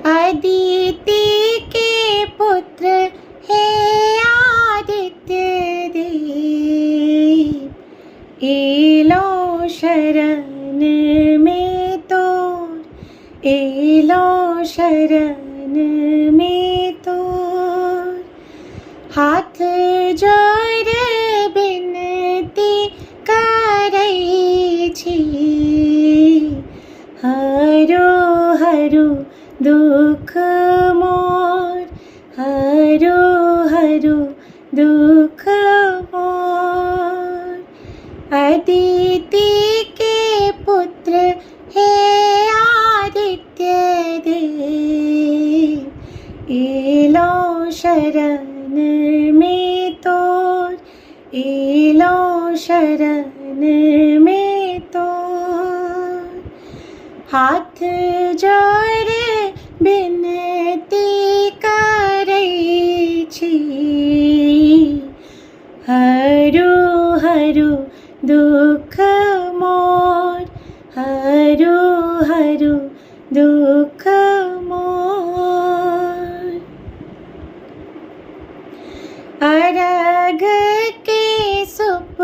अदिति के पुत्र हे आदित्य देव, एलो शरण में तोर, एलो शरण में तोर। हाथ जोड़ बिनती करै छी, हरो हरो दुख मोर, हरो हरो दुख मोर। अदिति के पुत्र हे आदित्य देव, एलो शरण में तोर, एलो शरण में तोर। हाथ जोड़ बिनती करै छी, हरो हरो दुख मोर, हरो हरो दुख मोर। अरघ के सुप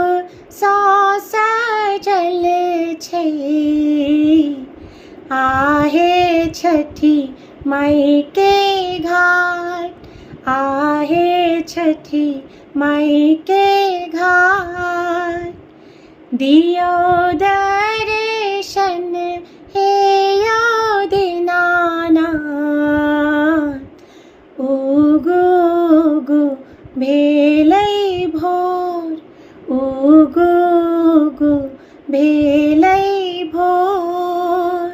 सौ सजल छै, आहे छठी माई के घाट, आहे छठी माई के घाट। दियो दर्शन हे यो दीनानाथ, उगु उगु भेलै भोर, उगु उगु भेलै भोर।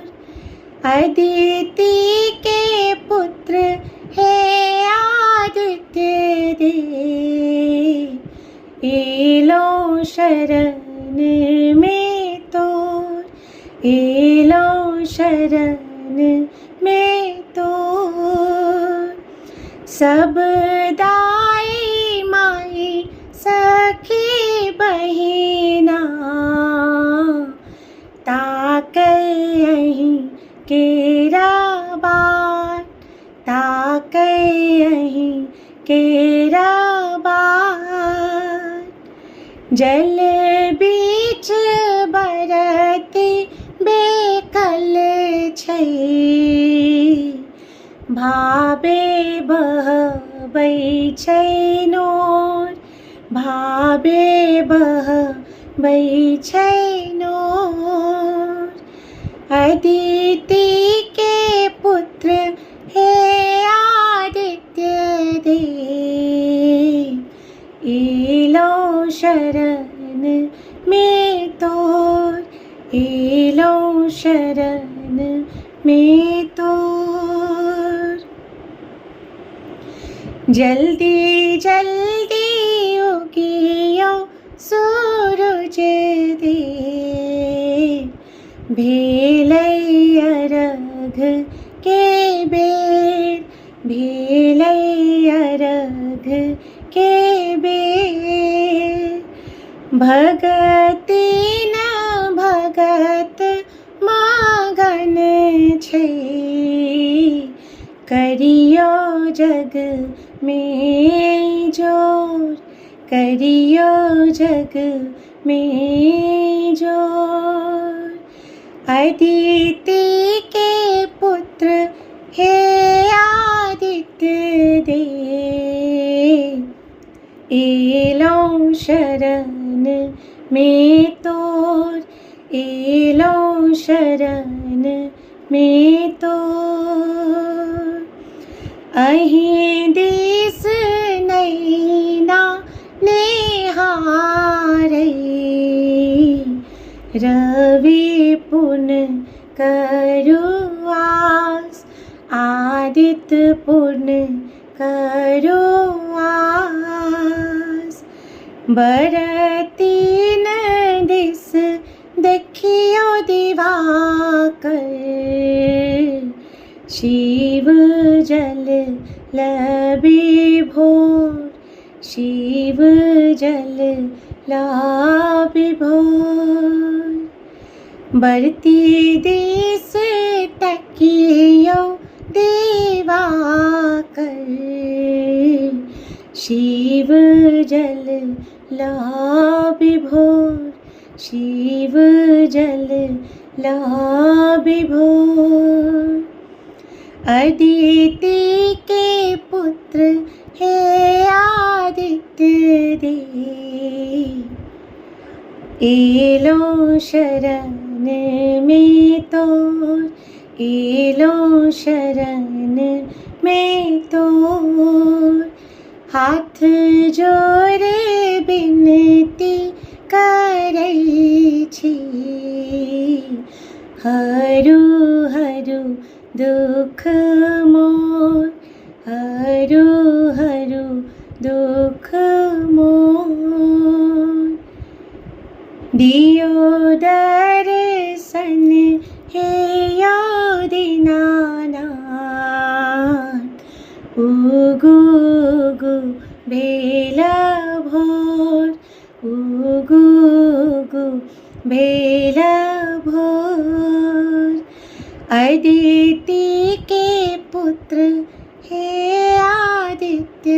अदिति के पुत्र हे आदित्य देव, एलो शरण में तोर, एलो शरण में तोर। सब दाई माई सखी बहिना, ताकै अहीं केरा बाट, ताकै अहीं केरा बाट। जल बीच बरती बेकल छै, भाबे बहबै छै नोर, भाबे बहबै छै नोर। अदिति के पुत्र हे आदित्य देव, एलो शरण में तोर, एलो शरण में तोर। जल्दी जल्दी उगियो सूरज देव, भेलै अरघ के बेर, भेलै अरघ के बेर। भगति न भगत मगन छै, करियो जग में जोर, करियो जग में जोर। अदिति के पुत्र हे आदित्य देव, एलो शरण में तोर, एलो शरण में तोर। अहीं दिस नैना निहारै, रवि पुन करु आस, आदित्य पुन करु आस। बरती न दिस देखियो दिवाकर, शिव जल लबी भोर, शिव जल लाबि भोर। बरती देश तकियो दिवाकर, शिव जल लाबि भोर, शिव जल लाबि भोर। अदिति के पुत्र हे आदित्य देव, एलो शरण में तोर, एलो शरण में तोर। हाथ जोड़े बिनती करै छी, हरू हरू दुख मोर, हरू हरू दुख मोर। दियो दर्शन हे दीनानाथ, उगु उगु भेल भोर, उगु उगु भेल भोर। अदिति के पुत्र हे आदित्य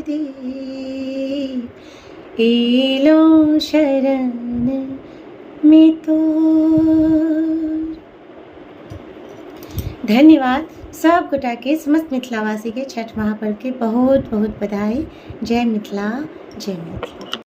देव, एलो शरण में तोर। धन्यवाद। सब गोटा के समस्त मिथिलावासी के छठ महापर्व के बहुत बहुत बधाई। जय मिथिला, जय मिथिला।